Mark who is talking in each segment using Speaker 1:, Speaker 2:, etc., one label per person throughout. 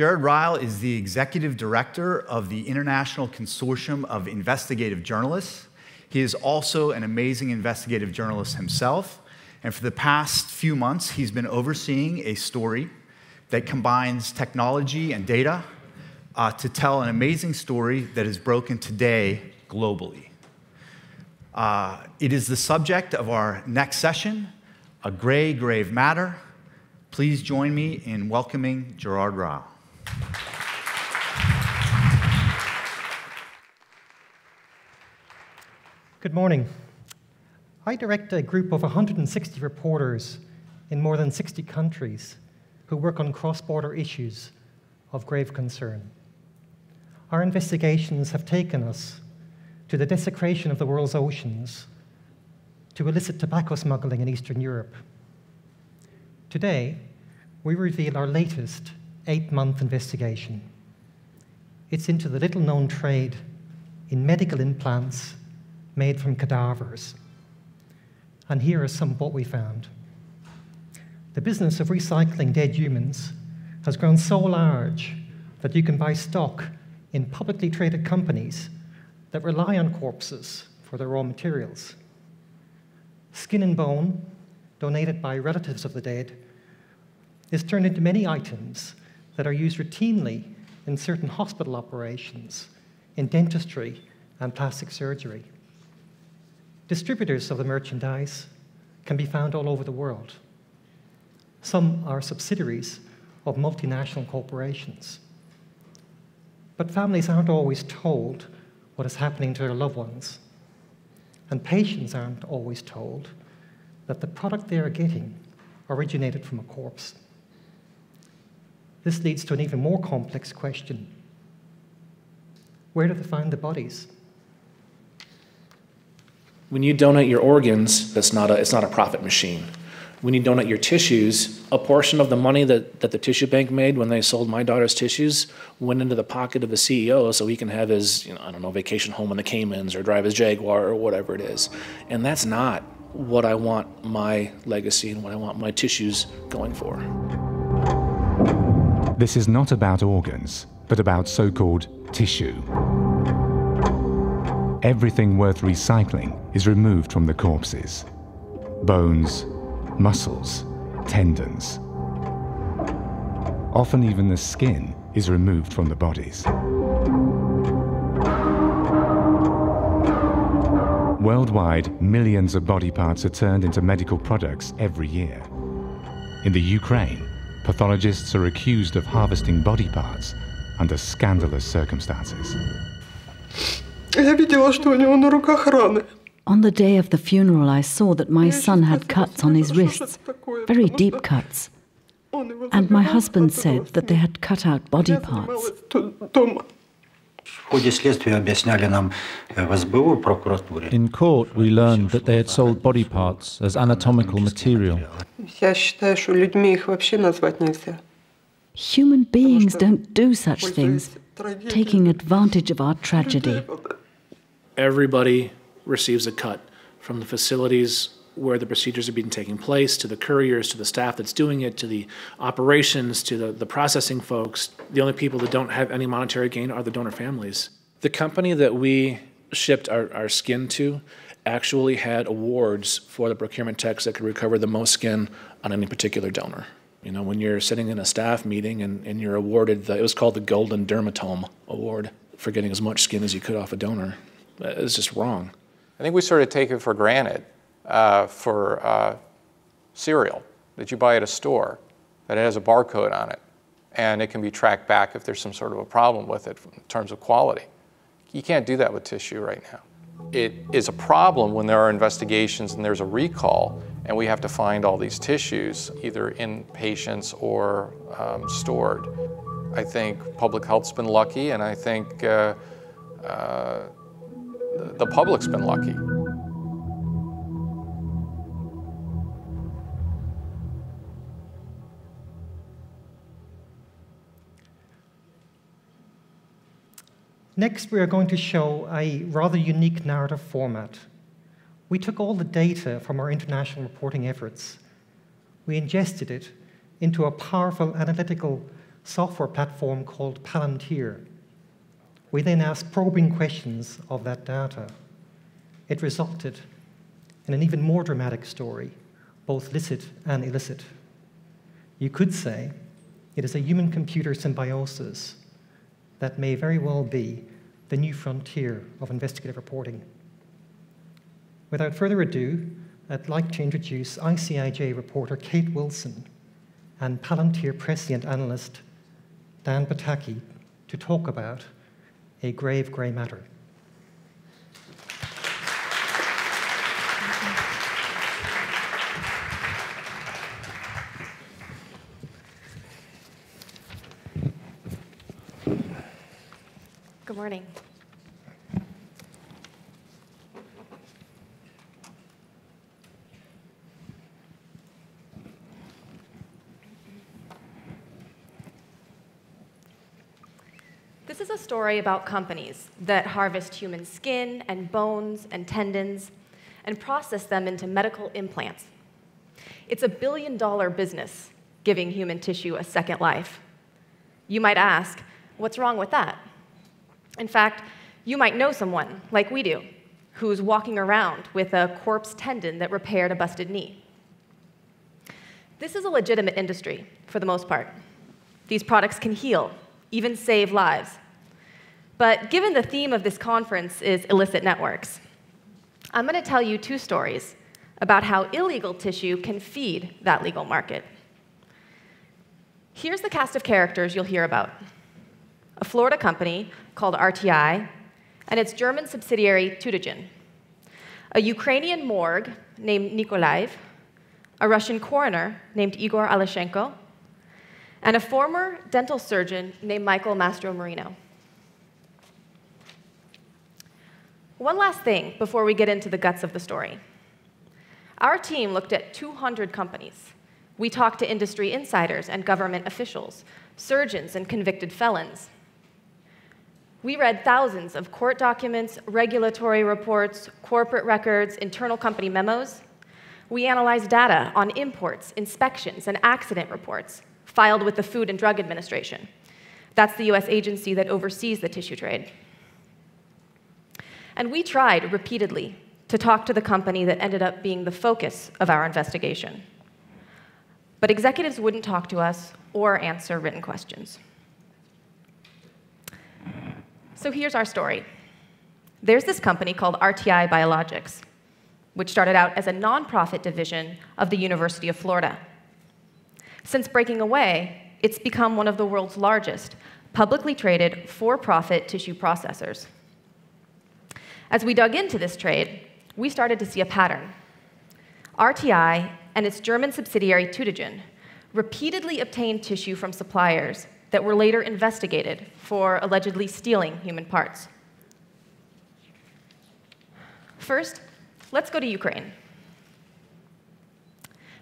Speaker 1: Gerard Ryle is the executive director of the International Consortium of Investigative Journalists. He is also an amazing investigative journalist himself, and for the past few months, he's been overseeing a story that combines technology and data to tell an amazing story that is broken today globally. It is the subject of our next session, A Gray Grave Matter. Please join me in welcoming Gerard Ryle.
Speaker 2: Good morning. I direct a group of 160 reporters in more than 60 countries who work on cross-border issues of grave concern. Our investigations have taken us to the desecration of the world's oceans, to illicit tobacco smuggling in Eastern Europe. Today, we reveal our latest 8-month investigation. It's into the little-known trade in medical implants made from cadavers. And here is some of what we found. The business of recycling dead humans has grown so large that you can buy stock in publicly traded companies that rely on corpses for their raw materials. Skin and bone, donated by relatives of the dead, is turned into many items that are used routinely in certain hospital operations, in dentistry and plastic surgery. Distributors of the merchandise can be found all over the world. Some are subsidiaries of multinational corporations. But families aren't always told what is happening to their loved ones. And patients aren't always told that the product they are getting originated from a corpse. This leads to an even more complex question. Where do they find the bodies?
Speaker 3: When you donate your organs, it's not a profit machine. When you donate your tissues, a portion of the money that the tissue bank made when they sold my daughter's tissues went into the pocket of the CEO so he can have his, vacation home in the Caymans or drive his Jaguar or whatever it is. And that's not what I want my legacy and what I want my tissues going for.
Speaker 4: This is not about organs, but about so-called tissue. Everything worth recycling is removed from the corpses. Bones, muscles, tendons. Often even the skin is removed from the bodies. Worldwide, millions of body parts are turned into medical products every year. In the Ukraine, pathologists are accused of harvesting body parts under scandalous circumstances.
Speaker 5: On the day of the funeral, I saw that my son had cuts on his wrists, very deep cuts. And my husband said that they had cut out body parts.
Speaker 6: In court, we learned that they had sold body parts as anatomical material.
Speaker 5: Human beings don't do such things, taking advantage of our tragedy.
Speaker 3: Everybody receives a cut, from the facilities where the procedures are being taking place, to the couriers, to the staff that's doing it, to the operations, to the processing folks. The only people that don't have any monetary gain are the donor families. The company that we shipped our skin to actually had awards for the procurement techs that could recover the most skin on any particular donor. When you're sitting in a staff meeting and you're awarded, it was called the Golden Dermatome Award for getting as much skin as you could off a donor. It's just wrong.
Speaker 7: I think we sort of take it for granted for cereal that you buy at a store, that it has a barcode on it, and it can be tracked back if there's some sort of a problem with it in terms of quality. You can't do that with tissue right now. It is a problem when there are investigations and there's a recall, and we have to find all these tissues, either in patients or stored. I think public health's been lucky, and I think the public's been lucky.
Speaker 2: Next, we are going to show a rather unique narrative format. We took all the data from our international reporting efforts. We ingested it into a powerful analytical software platform called Palantir. We then asked probing questions of that data. It resulted in an even more dramatic story, both licit and illicit. You could say it is a human-computer symbiosis that may very well be the new frontier of investigative reporting. Without further ado, I'd like to introduce ICIJ reporter Kate Willson and Palantir Praescient analyst Dan Potocki to talk about a grave grey matter.
Speaker 8: Good morning. This is a story about companies that harvest human skin and bones and tendons and process them into medical implants. It's $1 billion business, giving human tissue a second life. You might ask, what's wrong with that? In fact, you might know someone, like we do, who's walking around with a corpse tendon that repaired a busted knee. This is a legitimate industry, for the most part. These products can heal, even save lives. But given the theme of this conference is illicit networks, I'm going to tell you 2 stories about how illegal tissue can feed that legal market. Here's the cast of characters you'll hear about. A Florida company called RTI and its German subsidiary Tütingen, a Ukrainian morgue named Nikolaev, a Russian coroner named Igor Alashenko, and a former dental surgeon named Michael Mastromarino. One last thing before we get into the guts of the story. Our team looked at 200 companies. We talked to industry insiders and government officials, surgeons and convicted felons. We read thousands of court documents, regulatory reports, corporate records, internal company memos. We analyzed data on imports, inspections, and accident reports filed with the Food and Drug Administration. That's the US agency that oversees the tissue trade. And we tried repeatedly to talk to the company that ended up being the focus of our investigation. But executives wouldn't talk to us or answer written questions. So here's our story. There's this company called RTI Biologics, which started out as a nonprofit division of the University of Florida. Since breaking away, it's become one of the world's largest publicly traded for-profit tissue processors. As we dug into this trade, we started to see a pattern. RTI and its German subsidiary Tütingen repeatedly obtained tissue from suppliers that were later investigated for allegedly stealing human parts. First, let's go to Ukraine.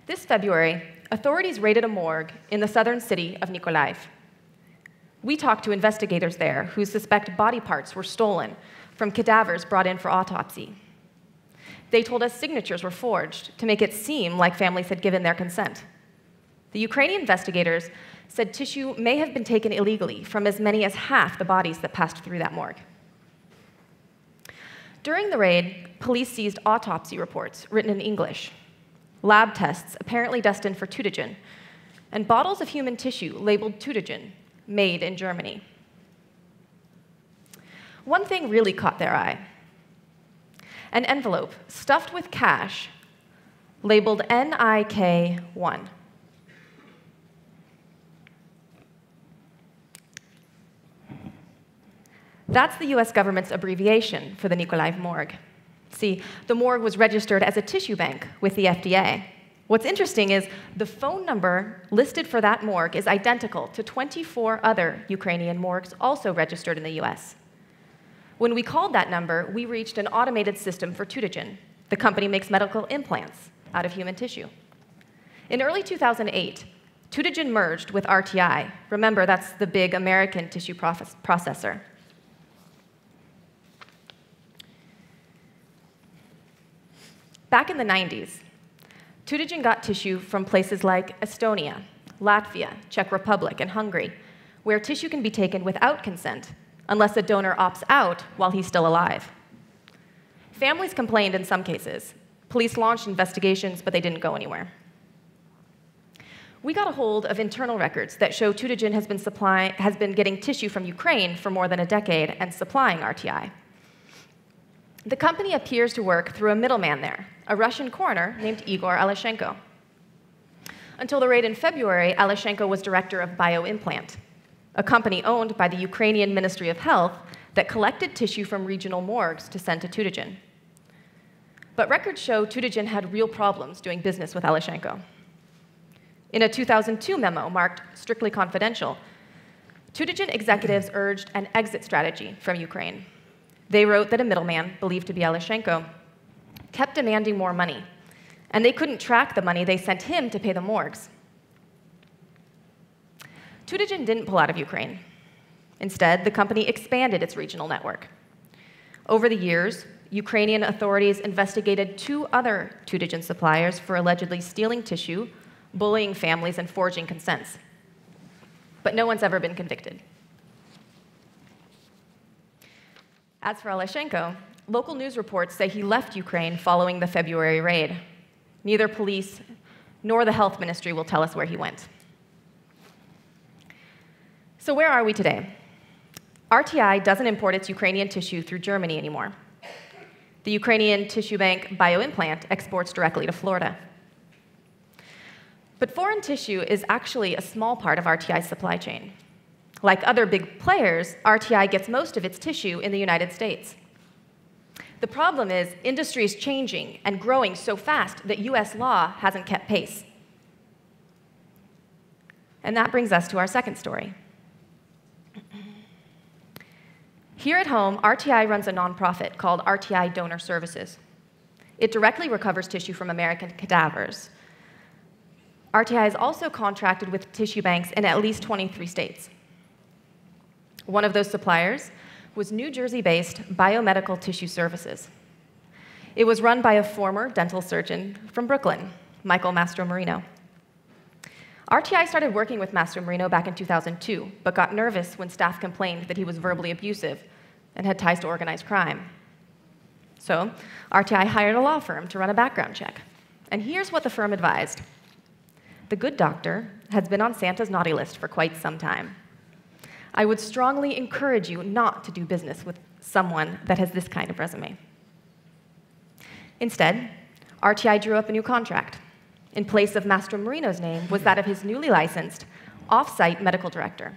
Speaker 8: This February, authorities raided a morgue in the southern city of Nikolaev. We talked to investigators there who suspect body parts were stolen from cadavers brought in for autopsy. They told us signatures were forged to make it seem like families had given their consent. The Ukrainian investigators said tissue may have been taken illegally from as many as half the bodies that passed through that morgue. During the raid, police seized autopsy reports written in English, lab tests apparently destined for Tütingen, and bottles of human tissue labeled Tütingen, made in Germany. One thing really caught their eye. An envelope stuffed with cash labeled NIK1. That's the US government's abbreviation for the Nikolaev morgue. See, the morgue was registered as a tissue bank with the FDA. What's interesting is the phone number listed for that morgue is identical to 24 other Ukrainian morgues also registered in the US. When we called that number, we reached an automated system for Tütingen. The company makes medical implants out of human tissue. In early 2008, Tütingen merged with RTI. Remember, that's the big American tissue processor. Back in the 90s, Tütingen got tissue from places like Estonia, Latvia, Czech Republic, and Hungary, where tissue can be taken without consent, unless a donor opts out while he's still alive. Families complained in some cases. Police launched investigations, but they didn't go anywhere. We got a hold of internal records that show Tutigen has been getting tissue from Ukraine for more than a decade and supplying RTI. The company appears to work through a middleman there, a Russian coroner named Igor Alashenko. Until the raid in February, Alashenko was director of BioImplant, a company owned by the Ukrainian Ministry of Health that collected tissue from regional morgues to send to Tutigen. But records show Tutigen had real problems doing business with Alashenko. In a 2002 memo marked strictly confidential, Tutigen executives urged an exit strategy from Ukraine. They wrote that a middleman, believed to be Alashenko, kept demanding more money, and they couldn't track the money they sent him to pay the morgues. Tutigen didn't pull out of Ukraine. Instead, the company expanded its regional network. Over the years, Ukrainian authorities investigated 2 other Tutigen suppliers for allegedly stealing tissue, bullying families, and forging consents. But no one's ever been convicted. As for Alashenko, local news reports say he left Ukraine following the February raid. Neither police nor the health ministry will tell us where he went. So where are we today? RTI doesn't import its Ukrainian tissue through Germany anymore. The Ukrainian tissue bank BioImplant exports directly to Florida. But foreign tissue is actually a small part of RTI's supply chain. Like other big players, RTI gets most of its tissue in the United States. The problem is industry is changing and growing so fast that US law hasn't kept pace. And that brings us to our second story. Here at home, RTI runs a nonprofit called RTI Donor Services. It directly recovers tissue from American cadavers. RTI is also contracted with tissue banks in at least 23 states. One of those suppliers was New Jersey-based Biomedical Tissue Services. It was run by a former dental surgeon from Brooklyn, Michael Mastromarino. RTI started working with Mastromarino back in 2002, but got nervous when staff complained that he was verbally abusive and had ties to organized crime. So RTI hired a law firm to run a background check. And here's what the firm advised. The good doctor has been on Santa's naughty list for quite some time. I would strongly encourage you not to do business with someone that has this kind of resume. Instead, RTI drew up a new contract. In place of Mastromarino's name was that of his newly licensed off-site medical director.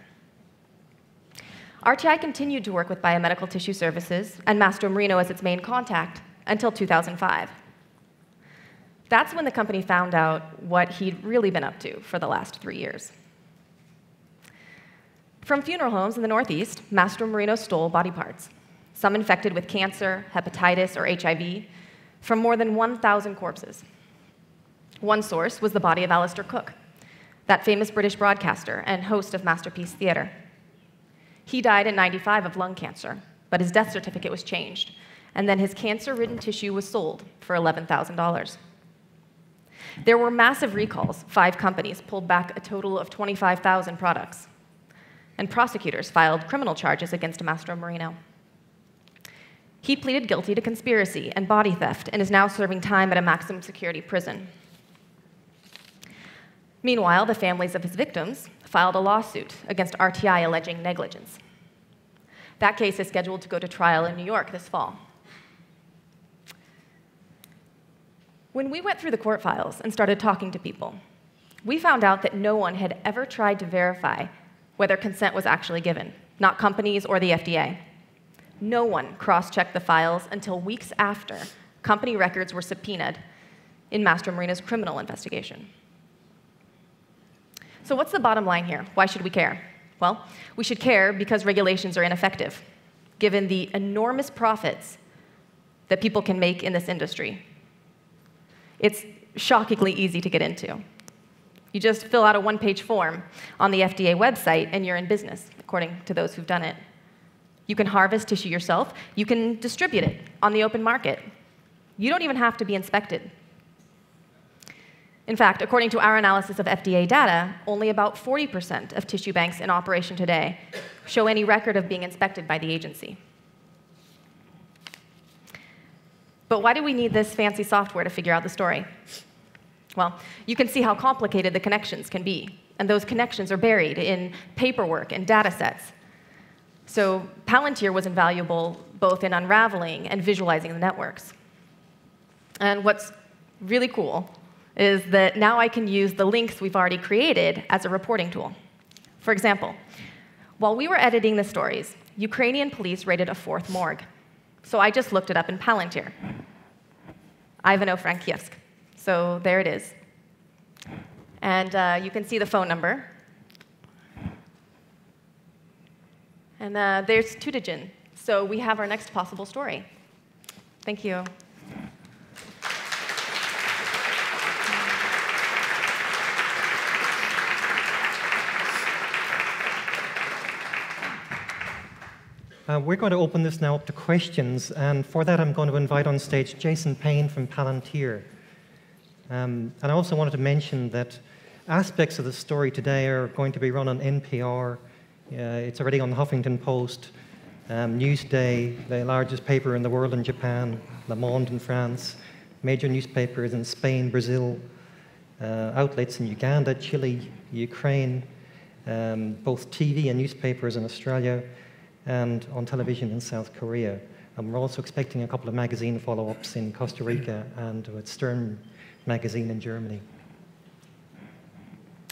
Speaker 8: RTI continued to work with Biomedical Tissue Services and Mastromarino as its main contact until 2005. That's when the company found out what he'd really been up to for the last 3 years. From funeral homes in the Northeast, Mastromarino stole body parts, some infected with cancer, hepatitis, or HIV, from more than 1,000 corpses. One source was the body of Alistair Cook, that famous British broadcaster and host of Masterpiece Theatre. He died in '95 of lung cancer, but his death certificate was changed, and then his cancer-ridden tissue was sold for $11,000. There were massive recalls. 5 companies pulled back a total of 25,000 products, and prosecutors filed criminal charges against Mastromarino. He pleaded guilty to conspiracy and body theft and is now serving time at a maximum security prison. Meanwhile, the families of his victims filed a lawsuit against RTI alleging negligence. That case is scheduled to go to trial in New York this fall. When we went through the court files and started talking to people, we found out that no one had ever tried to verify whether consent was actually given, not companies or the FDA. No one cross-checked the files until weeks after company records were subpoenaed in Mastromarino's criminal investigation. So what's the bottom line here? Why should we care? Well, we should care because regulations are ineffective, given the enormous profits that people can make in this industry. It's shockingly easy to get into. You just fill out a one-page form on the FDA website and you're in business, according to those who've done it. You can harvest tissue yourself. You can distribute it on the open market. You don't even have to be inspected. In fact, according to our analysis of FDA data, only about 40% of tissue banks in operation today show any record of being inspected by the agency. But why do we need this fancy software to figure out the story? Well, you can see how complicated the connections can be, and those connections are buried in paperwork and data sets. So Palantir was invaluable both in unraveling and visualizing the networks. And what's really cool is that now I can use the links we've already created as a reporting tool. For example, while we were editing the stories, Ukrainian police raided a 4th morgue. So I just looked it up in Palantir. Ivano-Frankivsk. So there it is. And you can see the phone number. And there's Tutigen. So we have our next possible story. Thank you.
Speaker 2: We're going to open this now up to questions, and for that I'm going to invite on stage Jason Payne from Palantir. And I also wanted to mention that aspects of the story today are going to be run on NPR. It's already on the Huffington Post, Newsday, the largest paper in the world in Japan, Le Monde in France, major newspapers in Spain, Brazil, outlets in Uganda, Chile, Ukraine, both TV and newspapers in Australia, and on television in South Korea. And we're also expecting a couple of magazine follow-ups in Costa Rica and with Stern magazine in Germany.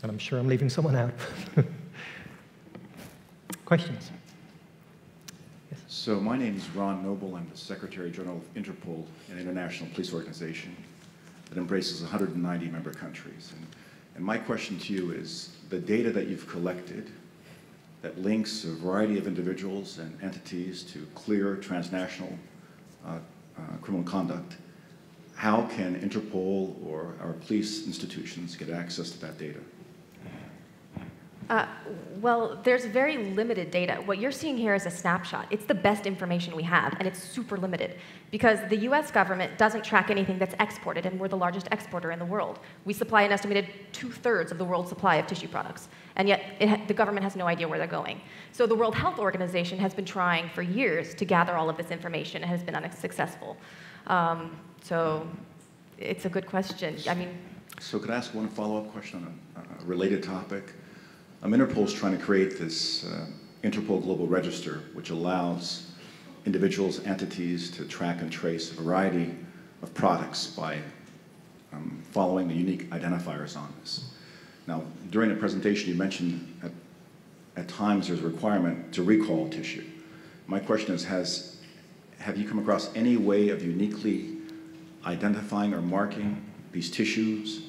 Speaker 2: And I'm sure I'm leaving someone out. Questions? Yes.
Speaker 9: So my name is Ron Noble. I'm the Secretary General of Interpol, an international police organization that embraces 190 member countries. And my question to you is, the data that you've collected that links a variety of individuals and entities to clear transnational criminal conduct, how can Interpol or our police institutions get access to that data?
Speaker 8: Well, there's very limited data. What you're seeing here is a snapshot. It's the best information we have, and it's super limited because the US government doesn't track anything that's exported, and we're the largest exporter in the world. We supply an estimated 2/3 of the world's supply of tissue products, and yet the government has no idea where they're going. So the World Health Organization has been trying for years to gather all of this information and has been unsuccessful. So it's a good question. I mean,
Speaker 9: so could I ask one follow-up question on a related topic? Interpol is trying to create this Interpol Global Register, which allows individuals, entities to track and trace a variety of products by following the unique identifiers on this. Now, during the presentation, you mentioned at times there's a requirement to recall tissue. My question is, have you come across any way of uniquely identifying or marking these tissues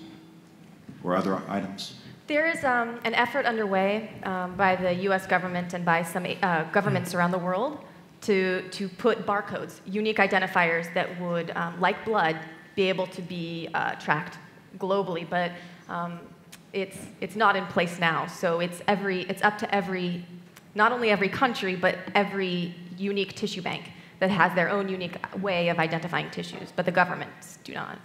Speaker 9: or other items?
Speaker 8: There is an effort underway by the US government and by some governments around the world to put barcodes, unique identifiers that would, like blood, be able to be tracked globally, but it's not in place now. So it's up to every, not only every country, but every unique tissue bank that has their own unique way of identifying tissues, but the governments do not.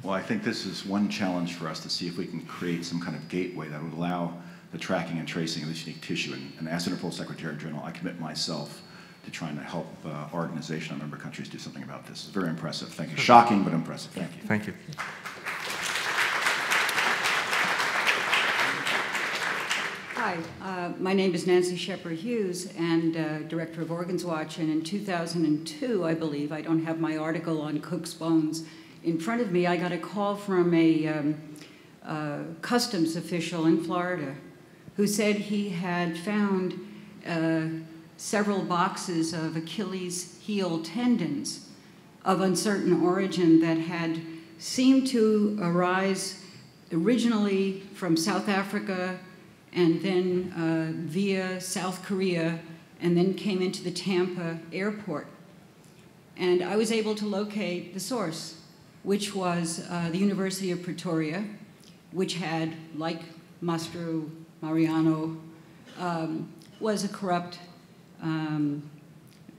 Speaker 9: Well, I think this is one challenge for us to see if we can create some kind of gateway that would allow the tracking and tracing of this unique tissue. And as Interpol Secretary General, I commit myself to trying to help our organization and member countries do something about this. It's very impressive. Thank you. Shocking, but impressive. Thank you.
Speaker 10: Thank you.
Speaker 11: Hi, my name is Nancy Shepard-Hughes, and Director of Organs Watch. And in 2002, I believe, I don't have my article on Cook's bones in front of me, I got a call from a customs official in Florida who said he had found several boxes of Achilles heel tendons of uncertain origin that had seemed to arise originally from South Africa and then via South Korea, and then came into the Tampa airport. And I was able to locate the source, which was the University of Pretoria, which had, like Mastro Mariano, was a corrupt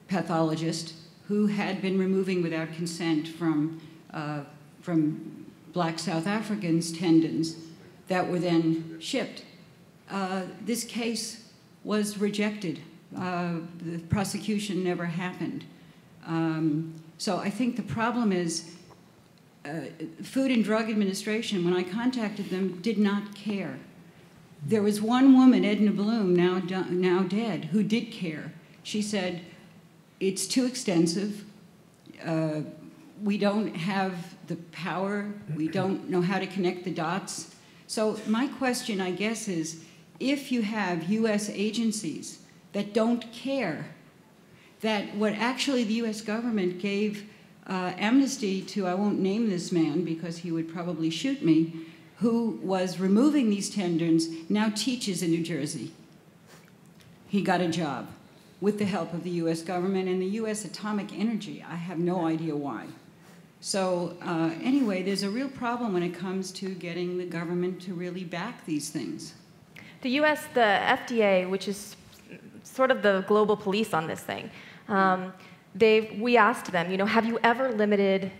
Speaker 11: pathologist who had been removing without consent from black South Africans' tendons that were then shipped. This case was rejected. The prosecution never happened. So I think the problem is Food and Drug Administration, when I contacted them, did not care. There was one woman, Edna Bloom, now dead, who did care. She said, it's too extensive. We don't have the power. We don't know how to connect the dots. So my question, I guess, is if you have US agencies that don't care, that what actually the US government gave amnesty to, I won't name this man because he would probably shoot me, who was removing these tendons, now teaches in New Jersey. He got a job with the help of the US government and the US Atomic Energy. I have no idea why. So anyway, there's a real problem when it comes to getting the government to really back these things.
Speaker 8: The US, the FDA, which is sort of the global police on this thing, we asked them, have you ever limited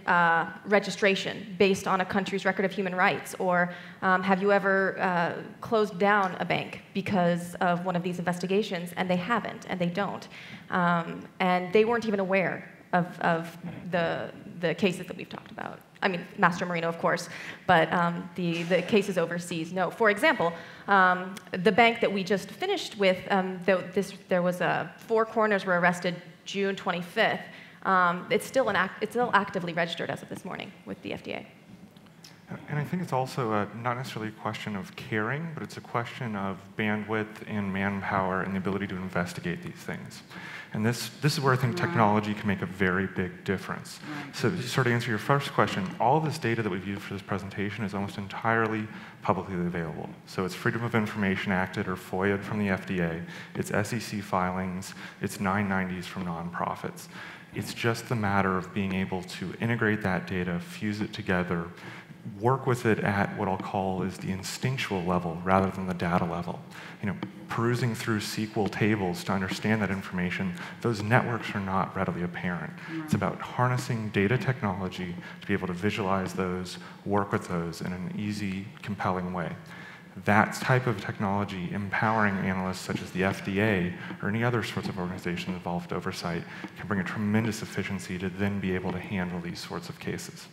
Speaker 8: registration based on a country's record of human rights? Or have you ever closed down a bank because of one of these investigations? And they haven't, and they don't. And they weren't even aware of the cases that we've talked about. I mean, Mastro Marino, of course, but the cases overseas, no. For example, the bank that we just finished with, there was 4 coroners were arrested June 25th. It's still actively registered as of this morning with the FDA.
Speaker 10: And I think it's also not necessarily a question of caring, but it's a question of bandwidth and manpower and the ability to investigate these things. And this is where I think technology can make a very big difference. So to sort of answer your first question, all of this data that we've used for this presentation is almost entirely publicly available. So it's Freedom of Information Acted or FOIA'd from the FDA, it's SEC filings, it's 990s from nonprofits. It's just the matter of being able to integrate that data, fuse it together, work with it at what I'll call is the instinctual level rather than the data level. Perusing through SQL tables to understand that information, those networks are not readily apparent. It's about harnessing data technology to be able to visualize those, work with those in an easy, compelling way. That type of technology, empowering analysts such as the FDA or any other sorts of organizations involved oversight, can bring a tremendous efficiency to then be able to handle these sorts of cases.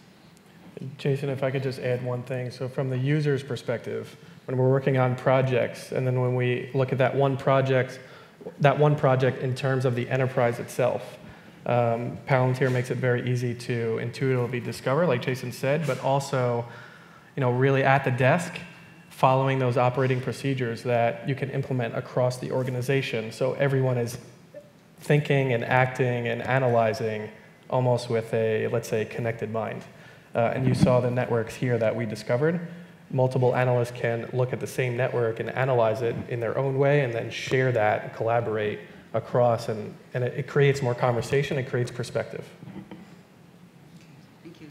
Speaker 12: Jason, if I could just add one thing. So from the user's perspective, when we're working on projects, and then when we look at that one project in terms of the enterprise itself, Palantir makes it very easy to intuitively discover, like Jason said, but also, really at the desk, following those operating procedures that you can implement across the organization. So everyone is thinking and acting and analyzing almost with a, let's say, connected mind. And you saw the networks here that we discovered. Multiple analysts can look at the same network and analyze it in their own way and then share that and collaborate across. And it creates more conversation, it creates perspective.
Speaker 11: Thank you.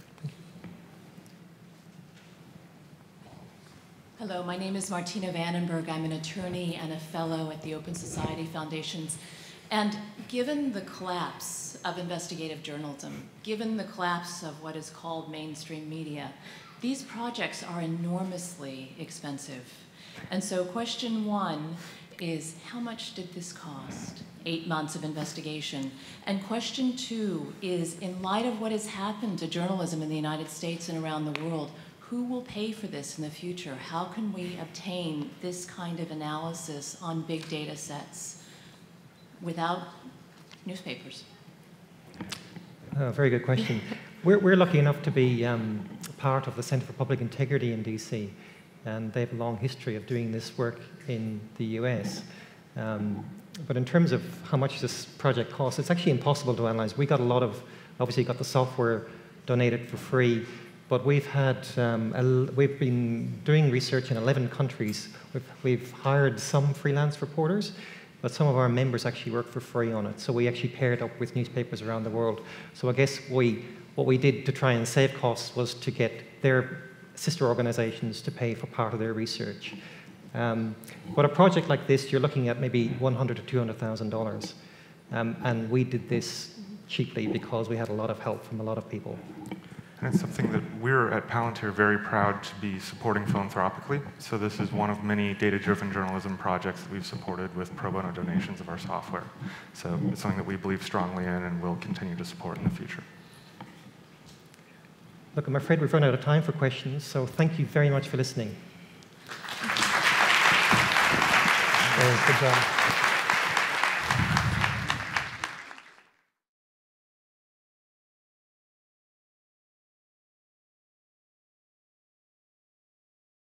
Speaker 13: Hello, my name is Martina Vandenberg. I'm an attorney and a fellow at the Open Society Foundations. And given the collapse of investigative journalism, given the collapse of what is called mainstream media, these projects are enormously expensive. And so question 1 is, how much did this cost? 8 months of investigation. And question 2 is, in light of what has happened to journalism in the United States and around the world, who will pay for this in the future? How can we obtain this kind of analysis on big data sets without newspapers?
Speaker 2: Very good question. We're lucky enough to be part of the Center for Public Integrity in DC, and they have a long history of doing this work in the US. But in terms of how much this project costs, it's actually impossible to analyze. We got a lot of, obviously got the software donated for free, but we've been doing research in 11 countries. We've hired some freelance reporters, but some of our members actually work for free on it. So we actually paired up with newspapers around the world. So I guess what we did to try and save costs was to get their sister organizations to pay for part of their research. But a project like this, you're looking at maybe $100,000 to $200,000. And we did this cheaply because we had a lot of help from a lot of people.
Speaker 10: And it's something that we're at Palantir very proud to be supporting philanthropically. So this is one of many data-driven journalism projects that we've supported with pro bono donations of our software. So it's something that we believe strongly in and will continue to support in the future.
Speaker 2: Look, I'm afraid we've run out of time for questions, so thank you very much for listening.
Speaker 12: Good job.